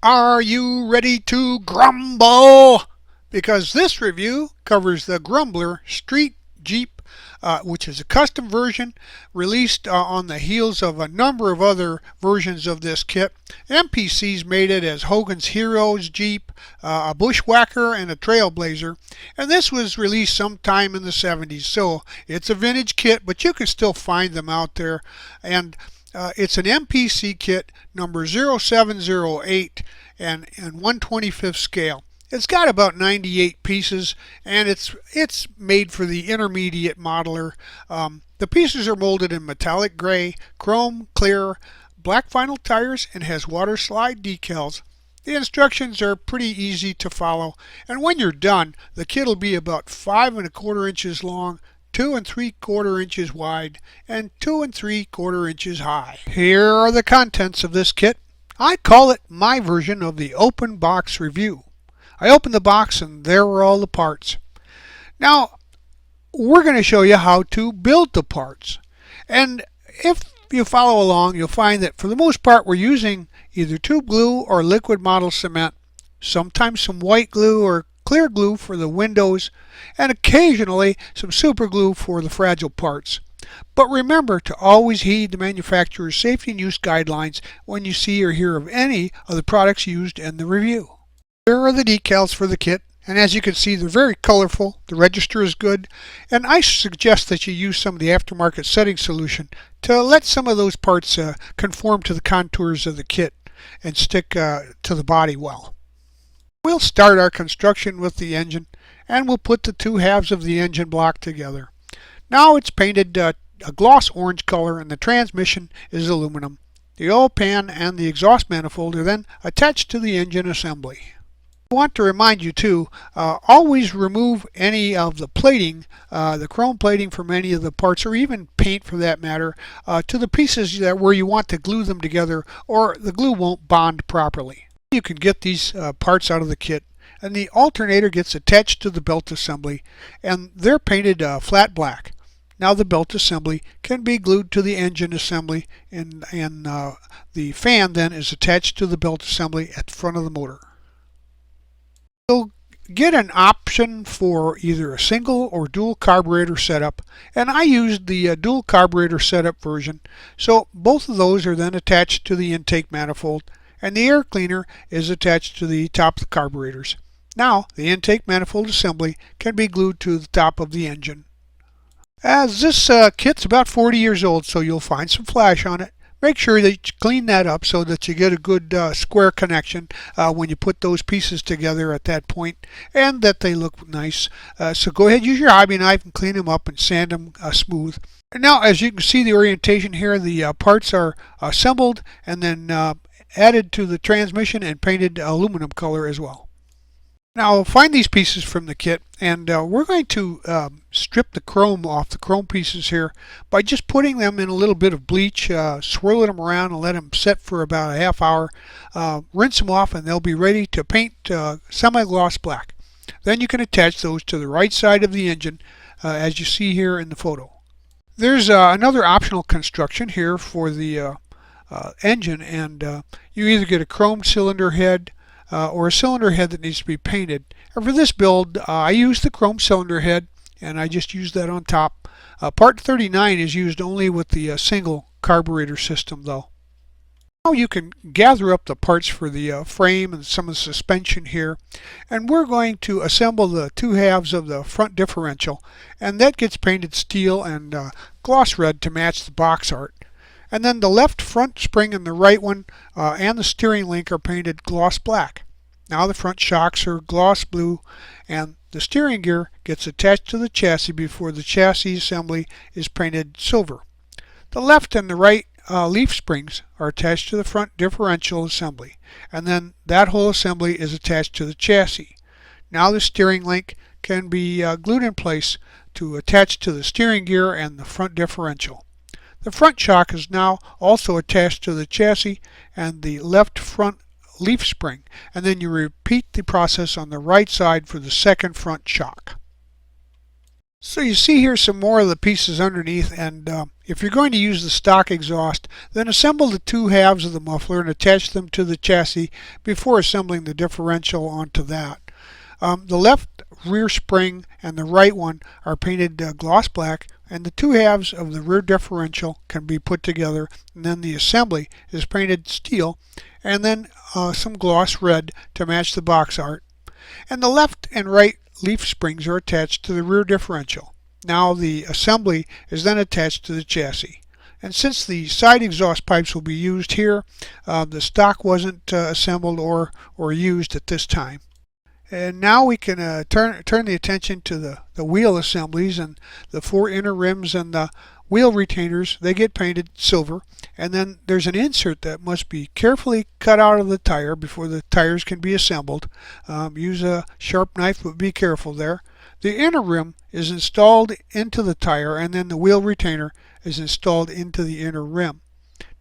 Are you ready to grumble? Because this review covers the Grrrumbler Street Jeep, which is a custom version released on the heels of a number of other versions of this kit. MPC's made it as Hogan's Heroes Jeep, a Bushwhacker, and a Trailblazer. And this was released sometime in the 70s, so it's a vintage kit, but you can still find them out there. And it's an MPC kit number 0708 and 1/25th scale. It's got about 98 pieces, and it's made for the intermediate modeler. The pieces are molded in metallic gray, chrome, clear, black vinyl tires, and has water slide decals. The instructions are pretty easy to follow, and when you're done, the kit will be about 5 1/4 inches long, 2 3/4 inches wide, and 2 3/4 inches high. Here are the contents of this kit. I call it my version of the open box review. I opened the box and there were all the parts. Now we're going to show you how to build the parts. And if you follow along, you'll find that for the most part we're using either tube glue or liquid model cement, sometimes some white glue or clear glue for the windows, and occasionally some super glue for the fragile parts. But remember to always heed the manufacturer's safety and use guidelines when you see or hear of any of the products used in the review. Here are the decals for the kit, and as you can see, they're very colorful. The register is good, and I suggest that you use some of the aftermarket setting solution to let some of those parts conform to the contours of the kit and stick to the body well. We'll start our construction with the engine, and we'll put the two halves of the engine block together. Now it's painted a gloss orange color, and the transmission is aluminum. The oil pan and the exhaust manifold are then attached to the engine assembly. I want to remind you too, always remove any of the plating, the chrome plating from any of the parts, or even paint for that matter, to the pieces where you want to glue them together, or the glue won't bond properly. You can get these parts out of the kit, and the alternator gets attached to the belt assembly, and they're painted flat black. Now the belt assembly can be glued to the engine assembly, and the fan then is attached to the belt assembly at the front of the motor. You'll get an option for either a single or dual carburetor setup, and I used the dual carburetor setup version, so both of those are then attached to the intake manifold, and the air cleaner is attached to the top of the carburetors. Now the intake manifold assembly can be glued to the top of the engine. As this kit's about 40 years old, so you'll find some flash on it. Make sure that you clean that up so that you get a good square connection when you put those pieces together at that point, and that they look nice. So go ahead, use your hobby knife and clean them up and sand them smooth. And now, as you can see the orientation here, the parts are assembled and then added to the transmission and painted aluminum color as well. Now find these pieces from the kit, and we're going to strip the chrome off the chrome pieces here by just putting them in a little bit of bleach, swirling them around and let them set for about a half hour. Rinse them off and they'll be ready to paint semi-gloss black. Then you can attach those to the right side of the engine as you see here in the photo. There's another optional construction here for the engine, and you either get a chrome cylinder head or a cylinder head that needs to be painted. And for this build, I used the chrome cylinder head, and I just used that on top. Part 39 is used only with the single carburetor system though. Now you can gather up the parts for the frame and some of the suspension here, and we're going to assemble the two halves of the front differential, and that gets painted steel and gloss red to match the box art. And then the left front spring and the right one and the steering link are painted gloss black. Now the front shocks are gloss blue, and the steering gear gets attached to the chassis before the chassis assembly is painted silver. The left and the right leaf springs are attached to the front differential assembly, and then that whole assembly is attached to the chassis. Now the steering link can be glued in place to attach to the steering gear and the front differential. The front shock is now also attached to the chassis and the left front leaf spring, and then you repeat the process on the right side for the second front shock. So you see here some more of the pieces underneath, and if you're going to use the stock exhaust, then assemble the two halves of the muffler and attach them to the chassis before assembling the differential onto that. The left rear spring and the right one are painted gloss black, and the two halves of the rear differential can be put together, and then the assembly is painted steel and then some gloss red to match the box art. And the left and right leaf springs are attached to the rear differential. Now the assembly is then attached to the chassis. And since the side exhaust pipes will be used here, the stock wasn't assembled or used at this time. And now we can turn the attention to the wheel assemblies, and the four inner rims and the wheel retainers, they get painted silver, and then there's an insert that must be carefully cut out of the tire before the tires can be assembled. Use a sharp knife, but be careful there. The inner rim is installed into the tire, and then the wheel retainer is installed into the inner rim.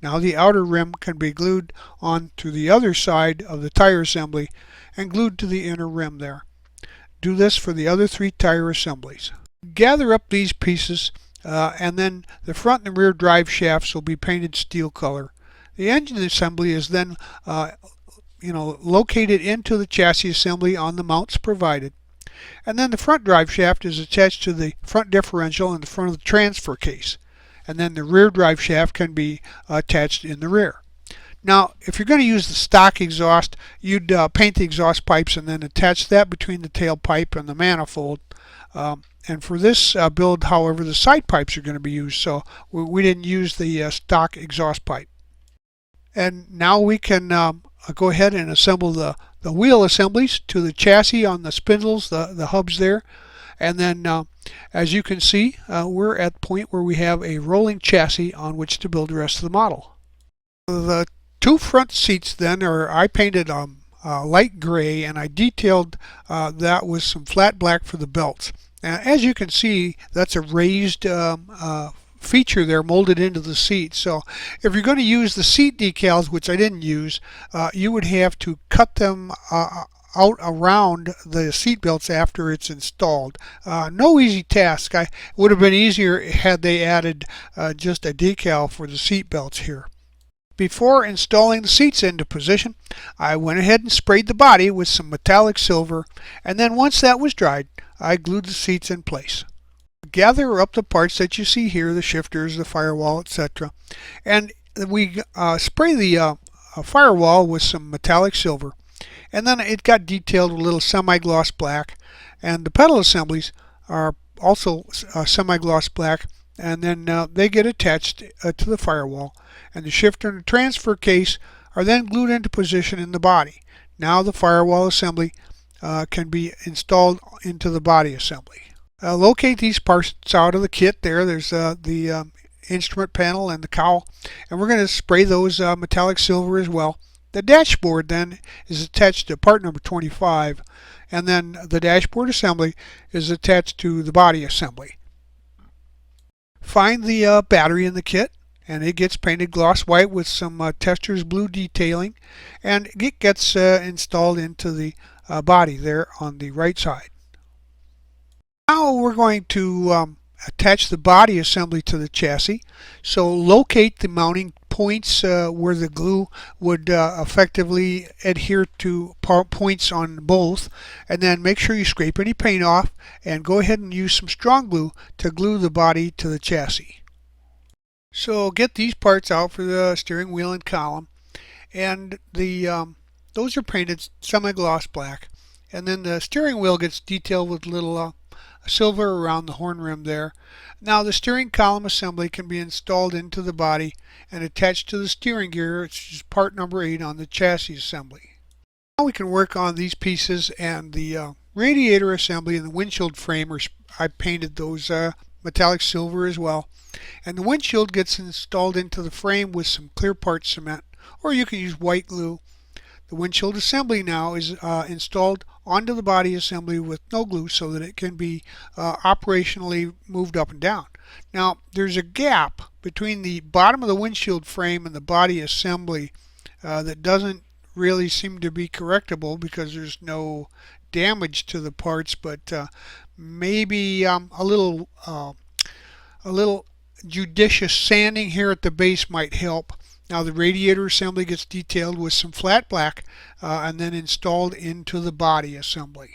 Now the outer rim can be glued on to the other side of the tire assembly and glued to the inner rim there. Do this for the other three tire assemblies. Gather up these pieces and then the front and rear drive shafts will be painted steel color. The engine assembly is then located into the chassis assembly on the mounts provided. And then the front drive shaft is attached to the front differential in the front of the transfer case. And then the rear drive shaft can be attached in the rear. Now, if you're going to use the stock exhaust, you'd paint the exhaust pipes and then attach that between the tailpipe and the manifold. And for this build, however, the side pipes are going to be used, so we didn't use the stock exhaust pipe. And now we can go ahead and assemble the wheel assemblies to the chassis on the spindles, the hubs there. And then, as you can see, we're at the point where we have a rolling chassis on which to build the rest of the model. The two front seats then I painted light gray, and I detailed that with some flat black for the belts. As you can see, that's a raised feature there molded into the seat. So if you're going to use the seat decals, which I didn't use, you would have to cut them out around the seat belts after it's installed. No easy task. It would have been easier had they added just a decal for the seat belts here. Before installing the seats into position, I went ahead and sprayed the body with some metallic silver, and then once that was dried, I glued the seats in place. Gather up the parts that you see here, the shifters, the firewall, etc. And we spray the firewall with some metallic silver, and then it got detailed with a little semi-gloss black, and the pedal assemblies are also semi-gloss black, and then they get attached to the firewall, and the shifter and the transfer case are then glued into position in the body. Now the firewall assembly can be installed into the body assembly. Locate these parts out of the kit there. There's the instrument panel and the cowl, and we're going to spray those metallic silver as well. The dashboard then is attached to part number 25, and then the dashboard assembly is attached to the body assembly. Find the battery in the kit, and it gets painted gloss white with some Tester's blue detailing, and it gets installed into the body there on the right side. Now we're going to attach the body assembly to the chassis. So locate the mounting points where the glue would effectively adhere to points on both, and then make sure you scrape any paint off and go ahead and use some strong glue to glue the body to the chassis. So get these parts out for the steering wheel and column, and those are painted semi-gloss black, and then the steering wheel gets detailed with little silver around the horn rim there. Now the steering column assembly can be installed into the body and attached to the steering gear, which is part number 8 on the chassis assembly. Now we can work on these pieces, and the radiator assembly and the windshield frame, I painted those metallic silver as well. And the windshield gets installed into the frame with some clear part cement, or you can use white glue. The windshield assembly now is installed onto the body assembly with no glue so that it can be operationally moved up and down. Now there's a gap between the bottom of the windshield frame and the body assembly that doesn't really seem to be correctable because there's no damage to the parts, but maybe a little judicious sanding here at the base might help. Now the radiator assembly gets detailed with some flat black and then installed into the body assembly.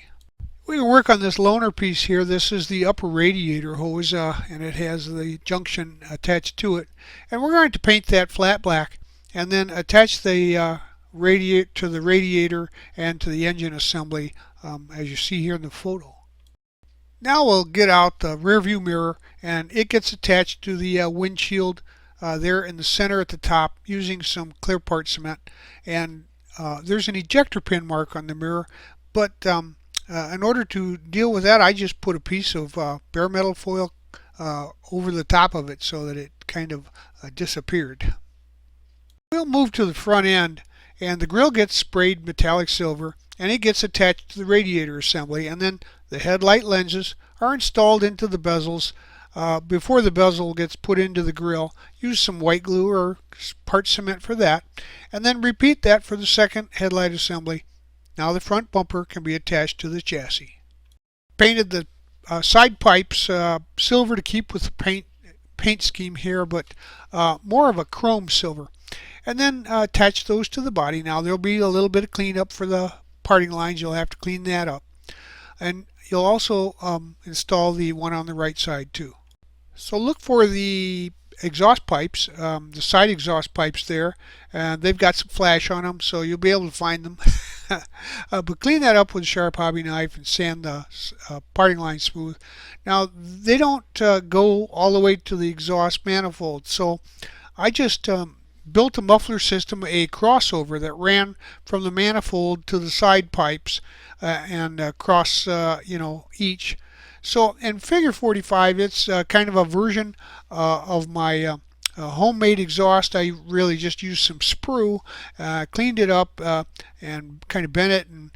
We can work on this loaner piece here. This is the upper radiator hose and it has the junction attached to it. And we're going to paint that flat black and then attach the radiator to the radiator and to the engine assembly as you see here in the photo. Now we'll get out the rear view mirror and it gets attached to the windshield there in the center at the top using some clear part cement. And there's an ejector pin mark on the mirror, but in order to deal with that, I just put a piece of bare metal foil over the top of it so that it kind of disappeared. We'll move to the front end, and the grill gets sprayed metallic silver and it gets attached to the radiator assembly, and then the headlight lenses are installed into the bezels. Before the bezel gets put into the grill, use some white glue or part cement for that, and then repeat that for the second headlight assembly. Now the front bumper can be attached to the chassis. Painted the side pipes silver to keep with the paint scheme here, but more of a chrome silver. And then attach those to the body. Now there'll be a little bit of cleanup for the parting lines. You'll have to clean that up. And you'll also install the one on the right side too. So look for the exhaust pipes, the side exhaust pipes there. They've got some flash on them, so you'll be able to find them. But clean that up with a sharp hobby knife and sand the parting line smooth. Now they don't go all the way to the exhaust manifold, so I just built a muffler system, a crossover that ran from the manifold to the side pipes and across each. So in figure 45, it's kind of a version of my homemade exhaust. I really just used some sprue, cleaned it up and kind of bent it and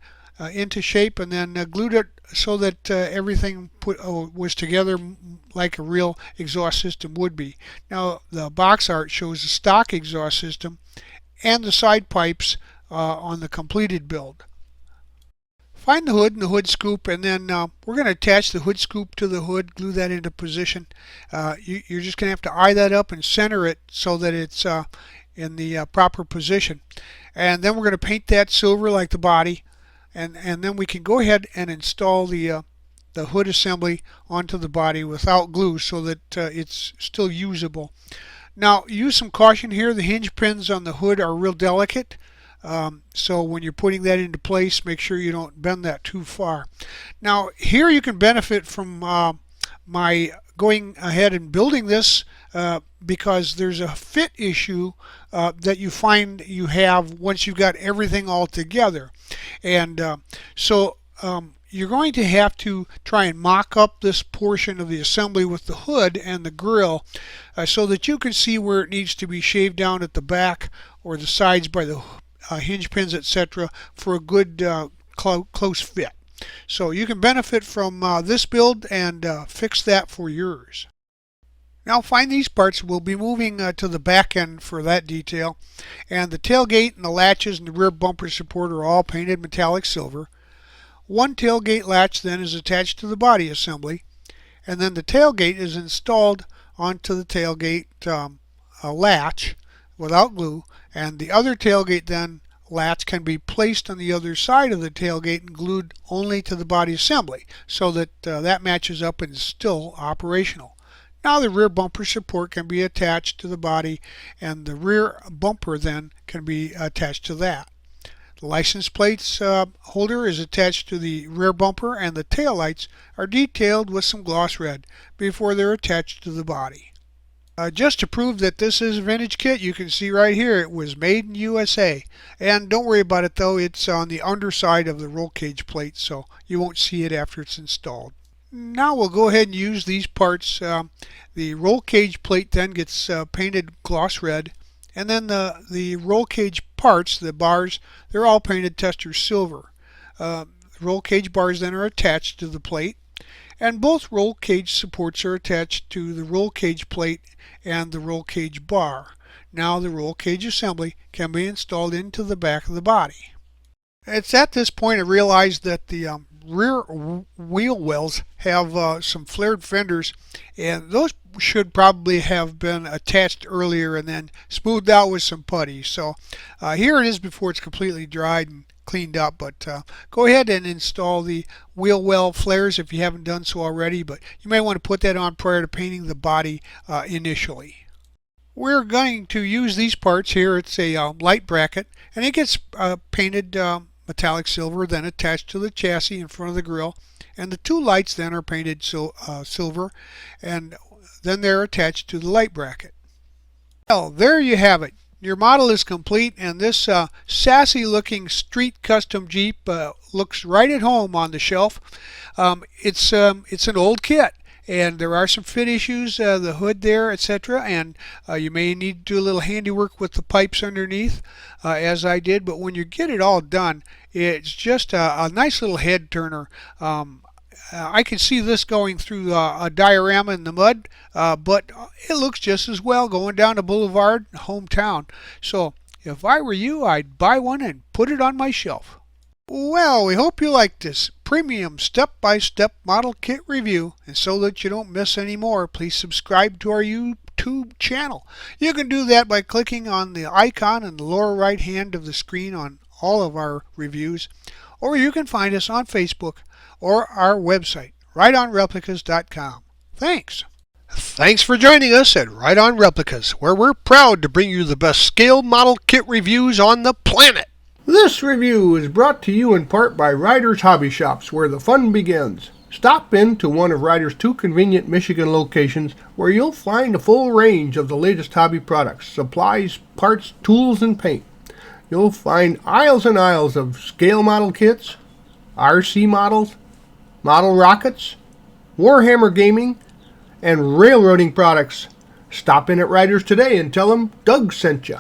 into shape, and then glued it so that everything was together like a real exhaust system would be. Now the box art shows the stock exhaust system and the side pipes on the completed build. Find the hood and the hood scoop, and then we're going to attach the hood scoop to the hood, glue that into position. You're just going to have to eye that up and center it so that it's in the proper position. And then we're going to paint that silver like the body, and then we can go ahead and install the hood assembly onto the body without glue so that it's still usable. Now use some caution here. The hinge pins on the hood are real delicate. So when you're putting that into place, make sure you don't bend that too far. Now here you can benefit from my going ahead and building this because there's a fit issue that you find you have once you've got everything all together. And so you're going to have to try and mock up this portion of the assembly with the hood and the grill so that you can see where it needs to be shaved down at the back or the sides by the hinge pins, etc., for a good close fit. So you can benefit from this build and fix that for yours. Now find these parts. We'll be moving to the back end for that detail. And the tailgate and the latches and the rear bumper support are all painted metallic silver. One tailgate latch then is attached to the body assembly, and then the tailgate is installed onto the tailgate latch without glue, and the other tailgate then latch can be placed on the other side of the tailgate and glued only to the body assembly so that that matches up and is still operational. Now the rear bumper support can be attached to the body, and the rear bumper then can be attached to that. The license plates holder is attached to the rear bumper, and the tail lights are detailed with some gloss red before they're attached to the body. Just to prove that this is a vintage kit, you can see right here it was made in USA. And don't worry about it though, it's on the underside of the roll cage plate, so you won't see it after it's installed. Now we'll go ahead and use these parts. The roll cage plate then gets painted gloss red, and then the roll cage parts, the bars, they're all painted tester silver. Roll cage bars then are attached to the plate, and both roll cage supports are attached to the roll cage plate and the roll cage bar. Now the roll cage assembly can be installed into the back of the body. It's at this point I realized that the rear wheel wells have some flared fenders, and those should probably have been attached earlier and then smoothed out with some putty. So here it is before it's completely dried and cleaned up. But go ahead and install the wheel well flares if you haven't done so already, but you may want to put that on prior to painting the body initially. We're going to use these parts here. It's a light bracket, and it gets painted metallic silver, then attached to the chassis in front of the grill, and the two lights then are painted silver, and then they're attached to the light bracket. Well, there you have it. Your model is complete, and this sassy looking street custom Jeep looks right at home on the shelf. It's an old kit, and there are some fit issues, the hood there, etc., and you may need to do a little handiwork with the pipes underneath, as I did, but when you get it all done, it's just a nice little head turner. I can see this going through a diorama in the mud, but it looks just as well going down the boulevard, hometown. So if I were you, I'd buy one and put it on my shelf. Well, we hope you liked this premium step-by-step model kit review, and so that you don't miss any more, please subscribe to our YouTube channel. You can do that by clicking on the icon in the lower right hand of the screen on all of our reviews, or you can find us on Facebook or our website, rightonreplicas.com. Thanks. Thanks for joining us at Right On Replicas, where we're proud to bring you the best scale model kit reviews on the planet. This review is brought to you in part by Ryder's Hobby Shops, where the fun begins. Stop in to one of Ryder's 2 convenient Michigan locations, where you'll find a full range of the latest hobby products, supplies, parts, tools, and paint. You'll find aisles and aisles of scale model kits, RC models, model rockets, Warhammer gaming, and railroading products. Stop in at Ryder's today and tell them Doug sent you.